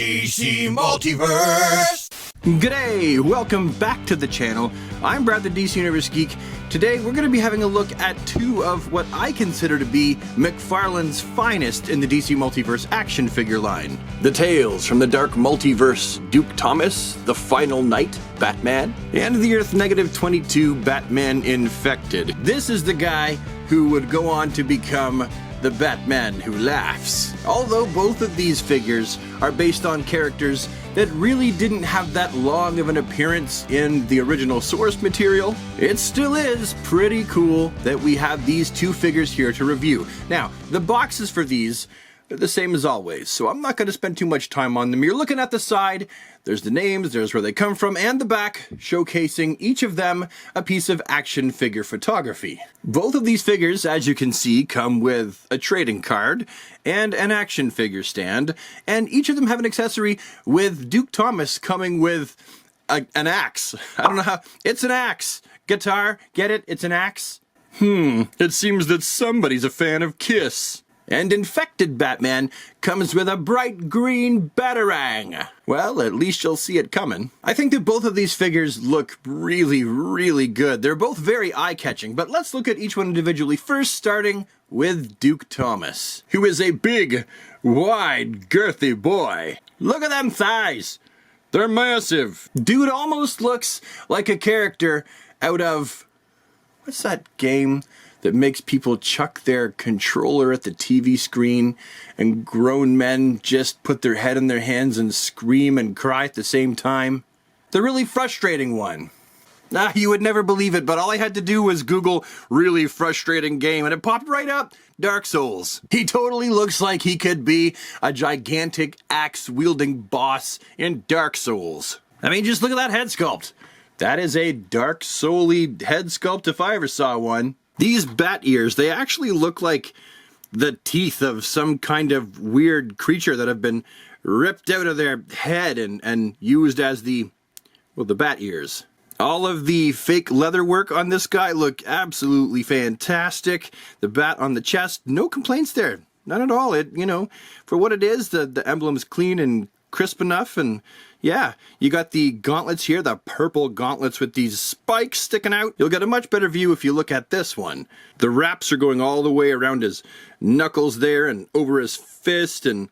DC Multiverse! G'day! Welcome back to the channel. I'm Brad the DC Universe Geek. Today we're going to be having a look at two of what I consider to be McFarlane's finest in the DC Multiverse action figure line. The Tales from the Dark Multiverse Duke Thomas, The Final Night Batman, and the Earth -22 Batman Infected. This is the guy who would go on to become the Batman who laughs. Although both of these figures are based on characters that really didn't have that long of an appearance in the original source material, it still is pretty cool that we have these two figures here to review. Now, the boxes for these are the same as always, so I'm not going to spend too much time on them. You're looking at the side, there's the names, there's where they come from, and the back, showcasing each of them a piece of action figure photography. Both of these figures, as you can see, come with a trading card and an action figure stand, and each of them have an accessory, with Duke Thomas coming with an axe. I don't know how, it's an axe. Guitar, get it? It's an axe. It seems that somebody's a fan of Kiss. And Infected Batman comes with a bright green batarang. Well, at least you'll see it coming. I think that both of these figures look really, really good. They're both very eye-catching, but let's look at each one individually. First, starting with Duke Thomas, who is a big, wide, girthy boy. Look at them thighs. They're massive. Dude almost looks like a character out of, what's that game that makes people chuck their controller at the TV screen and grown men just put their head in their hands and scream and cry at the same time? The really frustrating one. You would never believe it, but all I had to do was Google really frustrating game and it popped right up. Dark Souls. He totally looks like he could be a gigantic axe-wielding boss in Dark Souls. I mean, just look at that head sculpt. That is a Dark Soul-y head sculpt if I ever saw one. These bat ears, they actually look like the teeth of some kind of weird creature that have been ripped out of their head and used as the bat ears. All of the fake leather work on this guy look absolutely fantastic. The bat on the chest, no complaints there. None at all. It, you know, for what it is, the emblem's clean and crisp enough, and yeah, you got the gauntlets here, the purple gauntlets with these spikes sticking out. You'll get a much better view if you look at this one. The wraps are going all the way around his knuckles there and over his fist and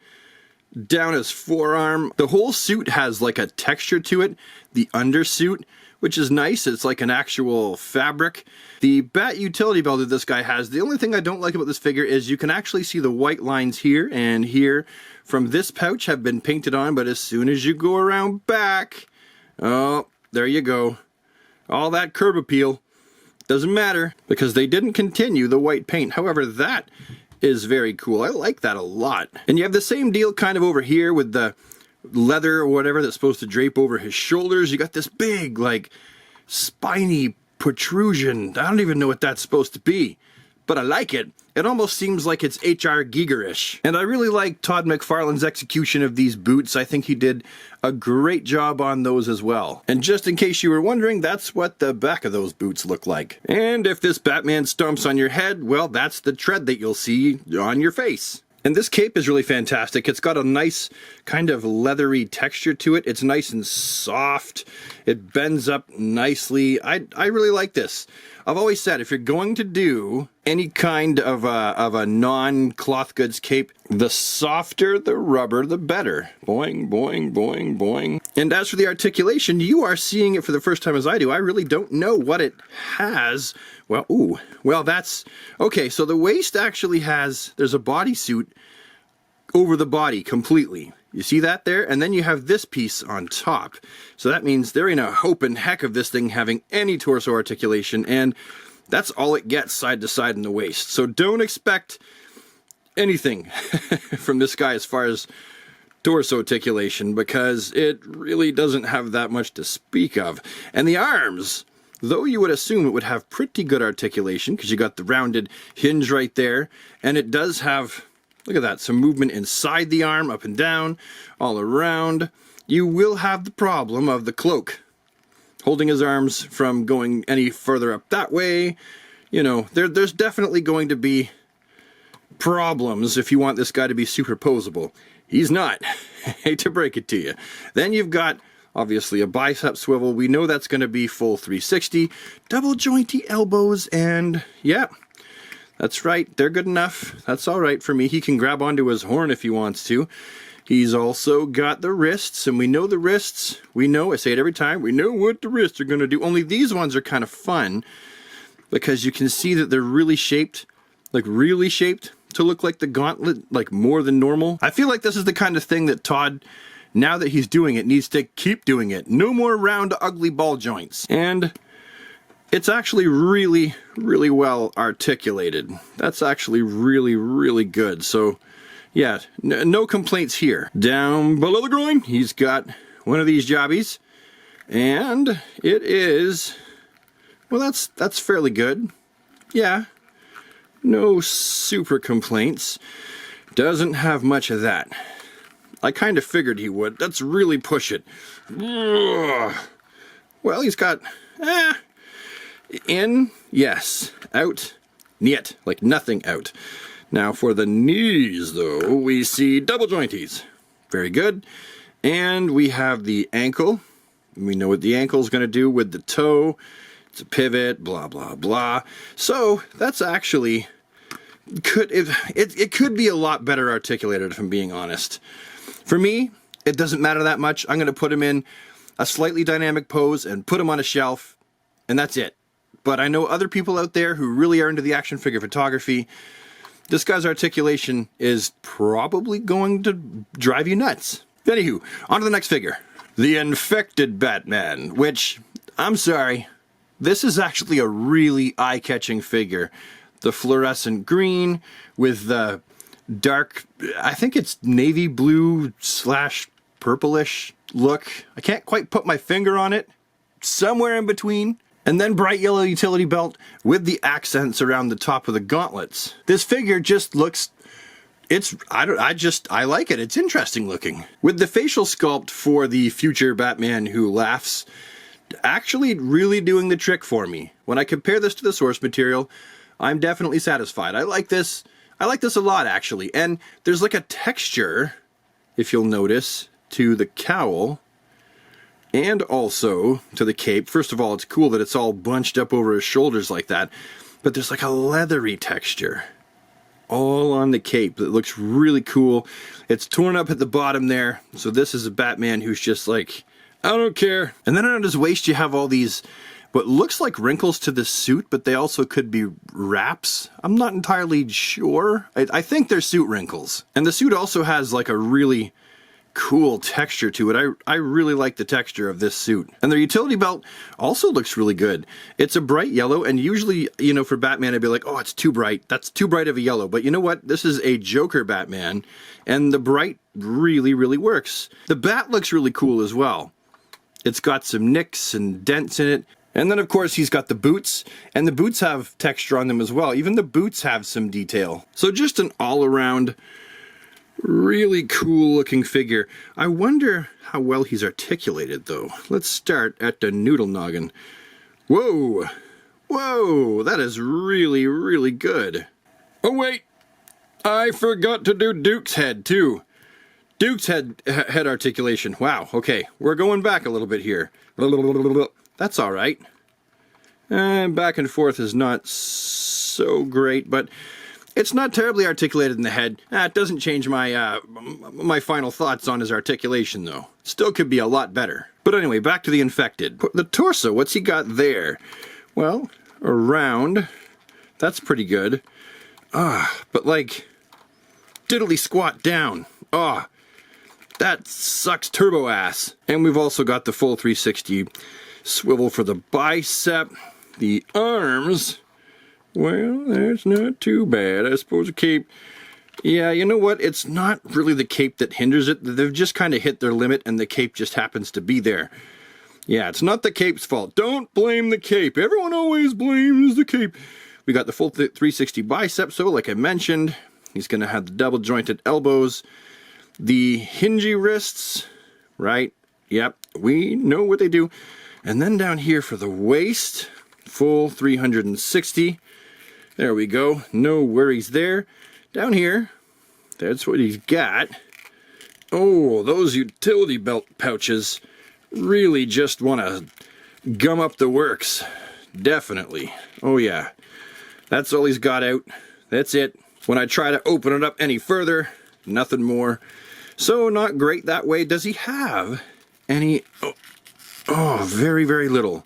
down his forearm. The whole suit has like a texture to it, the undersuit, which is nice. It's like an actual fabric. The bat utility belt that this guy has, the only thing I don't like about this figure is you can actually see the white lines here and here from this pouch have been painted on, but as soon as you go around back, oh, there you go. All that curb appeal doesn't matter because they didn't continue the white paint. However, that is very cool. I like that a lot. And you have the same deal kind of over here with the leather or whatever that's supposed to drape over his shoulders. You got this big, like, spiny protrusion. I don't even know what that's supposed to be, but I like it. It almost seems like it's H.R. Giger-ish. And I really like Todd McFarlane's execution of these boots. I think he did a great job on those as well. And just in case you were wondering, that's what the back of those boots look like. And if this Batman stomps on your head, well, that's the tread that you'll see on your face. And this cape is really fantastic. It's got a nice kind of leathery texture to it. It's nice and soft. It bends up nicely. I really like this. I've always said if you're going to do any kind of a non-cloth goods cape, the softer the rubber, the better. Boing, boing, boing, boing. And as for the articulation, you are seeing it for the first time as I do. I really don't know what it has. Well, ooh, well that's, okay, so the waist actually has, there's a bodysuit over the body completely. You see that there? And then you have this piece on top. So that means there ain't a hope in heck of this thing having any torso articulation, and that's all it gets side to side in the waist. So don't expect anything from this guy as far as torso articulation, because it really doesn't have that much to speak of. And the arms, though you would assume it would have pretty good articulation, because you got the rounded hinge right there, and it does have, look at that, some movement inside the arm, up and down, all around. You will have the problem of the cloak holding his arms from going any further up that way. You know, there's definitely going to be problems if you want this guy to be superposable. he's not. Hate to break it to you. Then you've got, obviously, a bicep swivel. We know that's going to be full 360. Double jointy elbows, and yeah, that's right. They're good enough. That's all right for me. He can grab onto his horn if he wants to. He's also got the wrists, and we know the wrists. We know, I say it every time, we know what the wrists are going to do. Only these ones are kind of fun because you can see that they're really shaped, like really shaped to look like the gauntlet, like more than normal. I feel like this is the kind of thing that Todd, now that he's doing it, needs to keep doing it. No more round, ugly ball joints. And it's actually really, really well articulated. That's actually really, really good. So yeah, no complaints here. Down below the groin, he's got one of these jobbies, and it is, well, that's fairly good. Yeah, no super complaints. Doesn't have much of that. I kind of figured he would. Let's really push it. Ugh. Well, he's got, in, yes, out, niet, like nothing out. Now for the knees, though, we see double jointies. Very good. And we have the ankle. We know what the ankle is going to do with the toe. It's a pivot, blah, blah, blah. So that's actually, it could be a lot better articulated, if I'm being honest. For me, it doesn't matter that much. I'm going to put him in a slightly dynamic pose and put him on a shelf, and that's it. But I know other people out there who really are into the action figure photography. This guy's articulation is probably going to drive you nuts. Anywho, on to the next figure. The Infected Batman, which, I'm sorry, this is actually a really eye-catching figure. The fluorescent green with the dark, I think it's navy blue / purplish look. I can't quite put my finger on it. Somewhere in between. And then bright yellow utility belt with the accents around the top of the gauntlets. This figure just looks, I like it. It's interesting looking. With the facial sculpt for the future Batman who laughs, actually really doing the trick for me. When I compare this to the source material, I'm definitely satisfied. I like this a lot, actually. And there's like a texture, if you'll notice, to the cowl and also to the cape. First of all, it's cool that it's all bunched up over his shoulders like that, but there's like a leathery texture all on the cape that looks really cool. It's torn up at the bottom there, so this is a Batman who's just like, I don't care. And then around his waist you have all these what looks like wrinkles to the suit, but they also could be wraps. I'm not entirely sure. I think they're suit wrinkles. And the suit also has like a really cool texture to it. I really like the texture of this suit. And their utility belt also looks really good. It's a bright yellow, and usually, you know, for Batman I'd be like, oh, it's too bright. That's too bright of a yellow. But you know what? This is a Joker Batman, and the bright really, really works. The bat looks really cool as well. It's got some nicks and dents in it. And then, of course, he's got the boots, and the boots have texture on them as well. Even the boots have some detail. So just an all-around really cool looking figure. I wonder how well he's articulated, though. Let's start at the noodle noggin. Whoa! Whoa! That is really, really good. Oh, wait! I forgot to do Duke's head, too. Duke's head articulation. Wow, okay. We're going back a little bit here. That's all right. Back and forth is not so great, but it's not terribly articulated in the head. It doesn't change my my final thoughts on his articulation, though. Still could be a lot better. But anyway, back to the Infected. The torso, what's he got there? Well, around. That's pretty good. But like, diddly squat down. That sucks turbo ass. And we've also got the full 360 swivel for the bicep. The arms, well, that's not too bad. I suppose the cape, yeah, you know what? It's not really the cape that hinders it. They've just kind of hit their limit, and the cape just happens to be there. Yeah, it's not the cape's fault. Don't blame the cape. Everyone always blames the cape. We got the full 360 bicep, so like I mentioned, he's going to have the double jointed elbows, the hingy wrists, right? Yep, we know what they do. And then down here for the waist, full 360. There we go. No worries there. Down here, that's what he's got. Oh, those utility belt pouches really just want to gum up the works. Definitely. Oh yeah. That's all he's got out. That's it. When I try to open it up any further, nothing more. So not great that way. Does he have any... Oh, very, very little.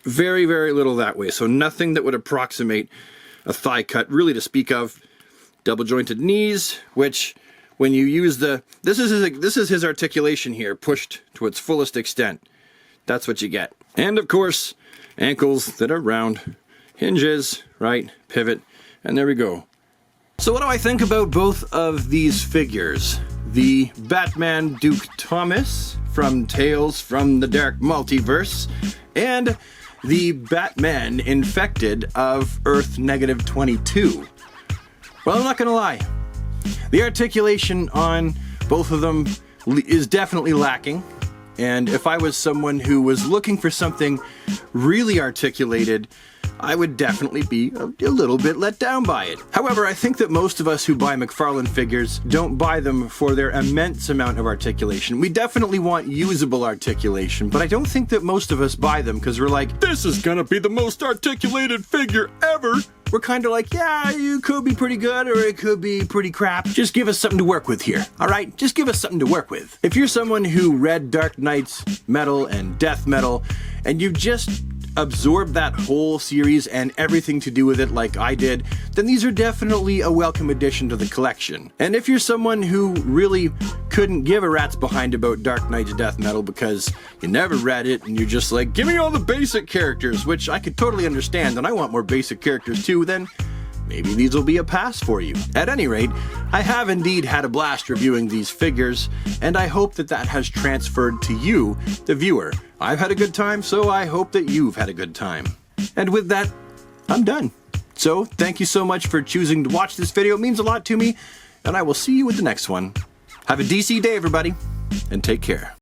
Very, very little that way. So nothing that would approximate a thigh cut really to speak of. Double jointed knees, which when you use the... This is his articulation here, pushed to its fullest extent. That's what you get. And of course, ankles that are round. Hinges, right, pivot, and there we go. So what do I think about both of these figures? The Batman Duke Thomas from Tales from the Dark Multiverse, and the Batman Infected of Earth -22. Well, I'm not gonna lie. The articulation on both of them is definitely lacking, and if I was someone who was looking for something really articulated, I would definitely be a little bit let down by it. However, I think that most of us who buy McFarlane figures don't buy them for their immense amount of articulation. We definitely want usable articulation, but I don't think that most of us buy them because we're like, this is gonna be the most articulated figure ever. We're kind of like, yeah, you could be pretty good or it could be pretty crap. Just give us something to work with here, all right? Just give us something to work with. If you're someone who read Dark Knight's metal and death metal, and you just absorb that whole series and everything to do with it like I did, then these are definitely a welcome addition to the collection. And if you're someone who really couldn't give a rat's behind about Dark Knight's death metal because you never read it and you're just like, give me all the basic characters, which I could totally understand, and I want more basic characters too, then maybe these will be a pass for you. At any rate, I have indeed had a blast reviewing these figures, and I hope that that has transferred to you, the viewer. I've had a good time, so I hope that you've had a good time. And with that, I'm done. So, thank you so much for choosing to watch this video. It means a lot to me, and I will see you with the next one. Have a DC day, everybody, and take care.